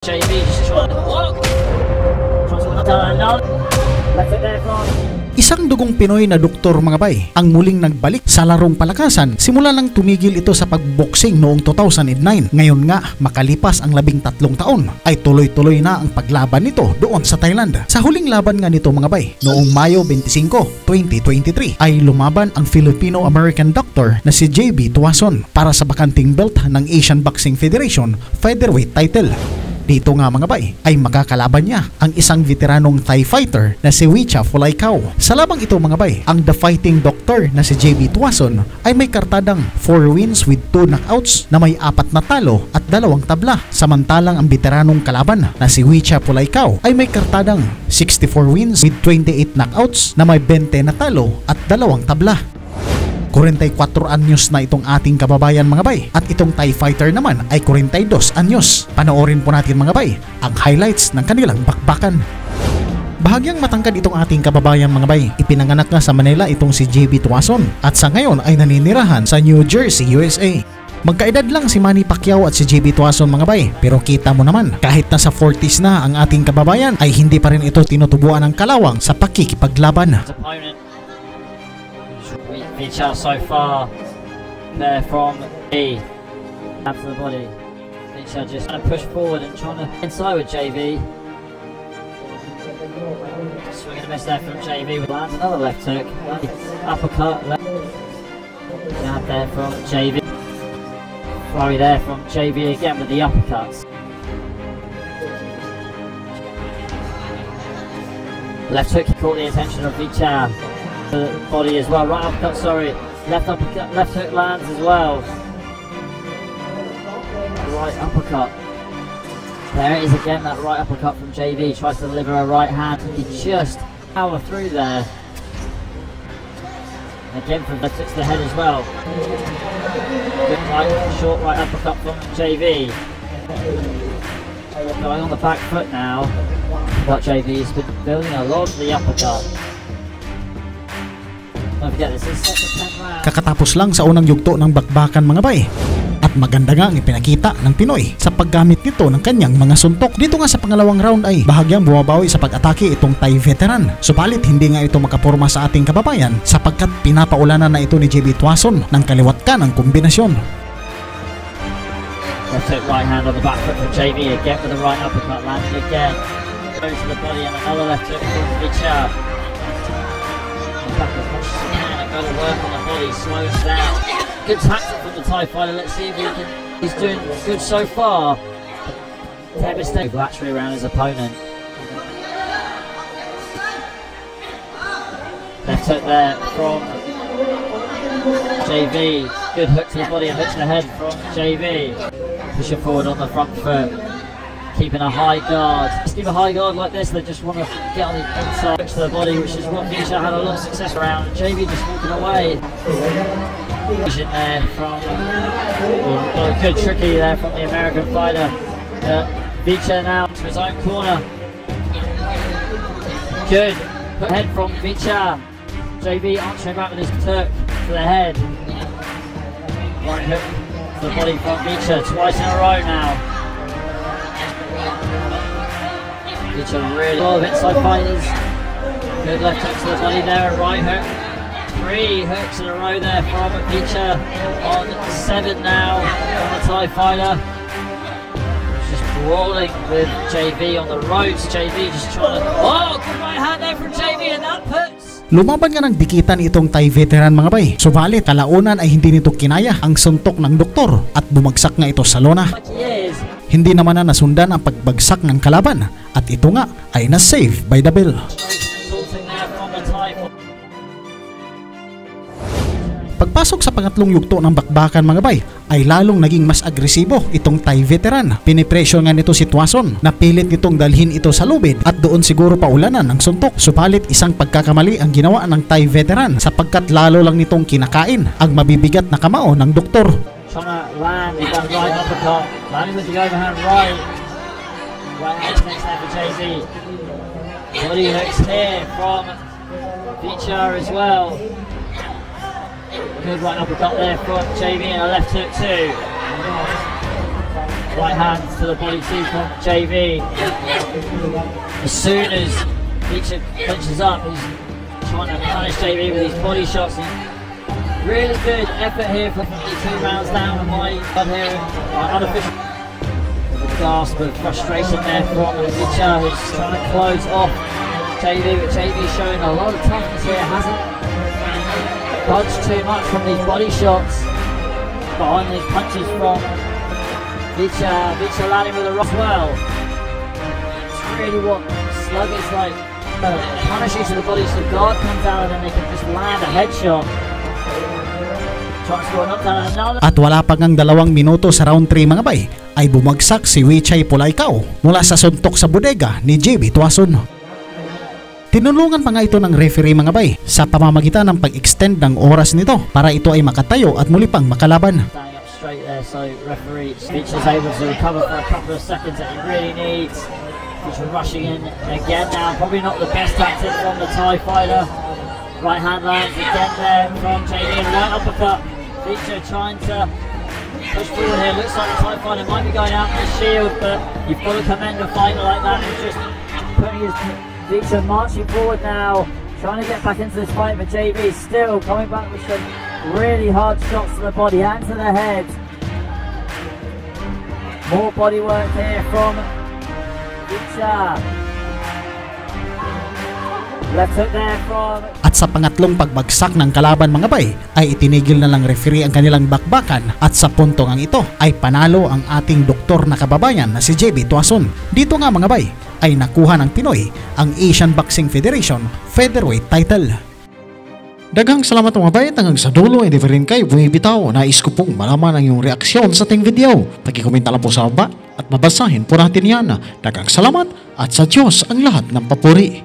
JV just trying to walk. Left it there from. Isang dugong Pinoy na doktor mga bay ang muling nagbalik sa larong palakasan simula nang tumigil ito sa pagboxing noong 2009. Ngayon nga makalipas ang 13 taon ay tuloy-tuloy na ang paglaban nito doon sa Thailand. Sa huling laban nga nito mga bay noong Mayo 25, 2023 ay lumaban ang Filipino-American doctor na si JB Tuason para sa bakanting belt ng Asian Boxing Federation featherweight title. Dito nga mga bay ay makakalaban niya ang isang veteranong Thai fighter na si Wicha Fulaikau. Sa labang ito mga bay, ang The Fighting Doctor na si JB Tuason ay may kartadang 4 wins with 2 knockouts na may 4 na talo at 2 tabla. Samantalang ang veteranong kalaban na si Wicha Fulaikau ay may kartadang 64 wins with 28 knockouts na may 20 na talo at 2 tabla. 44 anyos na itong ating kababayan mga bay at itong Thai fighter naman ay 42 anyos. Panoorin po natin mga bay ang highlights ng kanilang bakbakan. Bahagyang matangkad itong ating kababayan mga bay. Ipinanganak nga sa Manila itong si JB Tuason at sa ngayon ay naninirahan sa New Jersey, USA. Magkaedad lang si Manny Pacquiao at si JB Tuason mga bay, pero kita mo naman kahit nasa 40s na ang ating kababayan ay hindi pa rin ito tinutubuan ng kalawang sa pakikipaglaban. Vicha so far there from E. Up to the body. Vicha just trying to push forward and trying to inside with JV. Swing and a miss there from JV. Lands another left hook. Uppercut. Left. Jab there from JV. Flurry there from JV again with the uppercuts. Left hook caught the attention of Vicha. The body as well, right uppercut, sorry, left uppercut, left hook lands as well. Right uppercut. There it is again, that right uppercut from JV, tries to deliver a right hand, he just power through there. Again from left hook to the head as well. Good right, short right uppercut from JV. Going on the back foot now, but JV's been building a lot of the uppercut. Kakatapos lang sa unang yugto ng bakbakan mga bay at maganda nga ang ipinakita ng Pinoy sa paggamit nito ng kanyang mga suntok. Dito nga sa pangalawang round ay bahagyang bumabawi sa pag-atake itong Thai veteran. Subalit hindi nga ito makaporma sa ating kababayan sapagkat pinapaulanan na ito ni JB Tuason ng kaliwat ka ng kombinasyon. Left hook right hand on the back foot from JV again with the right uppercut landing again. Goes to the body and another left hook from Vicha. Back as much as he can and go to work on the body, slows down. Good tactic from the Thai fighter, let's see if he's doing good so far. Devastating laterally around his opponent. Left hook there from JV. Good hook to the body and hook to the head from JV. Pushing forward on the front foot. Keeping a high guard. Just keep a high guard like this, they just want to get on the inside to the body, which is what Vicha had a lot of success around. JV just walking away. Vision there from good tricky there from the American fighter. Vicha now to his own corner. Good head from Vicha. JV answering back with his hook to the head. Right hook to the body from Vicha twice in a row now. Vicha really lot of inside fighters. Good left hook to the body there, right hook. 3 hooks in a row there from Vicha on 7 now on the Thai fighter. Just brawling with JV on the ropes. JV just trying to... Oh, good right hand there from JV and that puts... Lumaban nga ng dikitan itong Thai veteran mga bay. Subalit kalaunan ay hindi nito kinaya ang suntok ng doktor at bumagsak nga ito sa lona. Hindi naman na nasundan ang pagbagsak ng kalaban at ito nga ay na-save by the bell. Pagpasok sa pangatlong yugto ng bakbakan mga bay ay lalong naging mas agresibo itong Thai veteran. Pinipresyo nga nito si Tuason na pilit nitong dalhin ito sa lubid at doon siguro paulanan ng suntok. Subalit isang pagkakamali ang ginawa ng Thai veteran sapagkat lalo lang nitong kinakain ang mabibigat na kamao ng doktor. Trying to land with that right uppercut, landing with the overhand right. Right hand next there for JV. Body hooks here from Vicha as well. Good right uppercut there from JV and a left hook too. Right hand to the body too from JV. As soon as Beecher punches up, he's trying to punish JV with his body shots. Really good effort here from the 2 rounds down on my club here. Unofficial. A gasp of frustration there from Beecher, who's trying to close off JV, but JV's showing a lot of toughness here. Hasn't dodged too much from these body shots. Behind these punches from Beecher landing with a rock well. It's really what Slug is like, punishing to the body so the guard comes out and then they can just land a headshot. Trying to score a knockdown and another. At wala pa ngang 2 minuto sa round 3 mga bay, ay bumagsak si Wichay Pulaykao mula sa suntok sa bodega ni JB Tuason. Tinulungan pa nga ito ng referee mga bay sa pamamagitan ng pag-extend ng oras nito para ito ay makatayo at muli pang makalaban. Standing up straight there, so referee Beecher is able to recover for a couple of seconds that he really needs. Beecher rushing in again now, probably not the best tactic from the Thai fighter. Right hand lands again there from JV and right uppercut. Beecher trying to push forward here, looks like the Thai fighter might be going out for the shield, but you've got to commend a fighter like that who's just putting his... Beecher marching forward now, trying to get back into this fight, but JV still coming back with some really hard shots to the body and to the head. More body work here from Beecher. Left hook there from... At sa pangatlong pagbagsak ng kalaban mga bay, ay itinigil na lang referee ang kanilang bakbakan at sa puntong ang ito ay panalo ang ating doktor na kababayan na si JB Tuason. Dito nga mga bay, ay nakuha ng Pinoy ang Asian Boxing Federation featherweight title. Daghang salamat mga bay, hanggang sa dulo hindi pa rin kayo bumibitaw. Nais ko pong malaman ang iyong reaksyon sa ating video. Pagkikomenta lang po sa baba at mabasahin po natin yan. Daghang salamat at sa Diyos ang lahat ng papuri.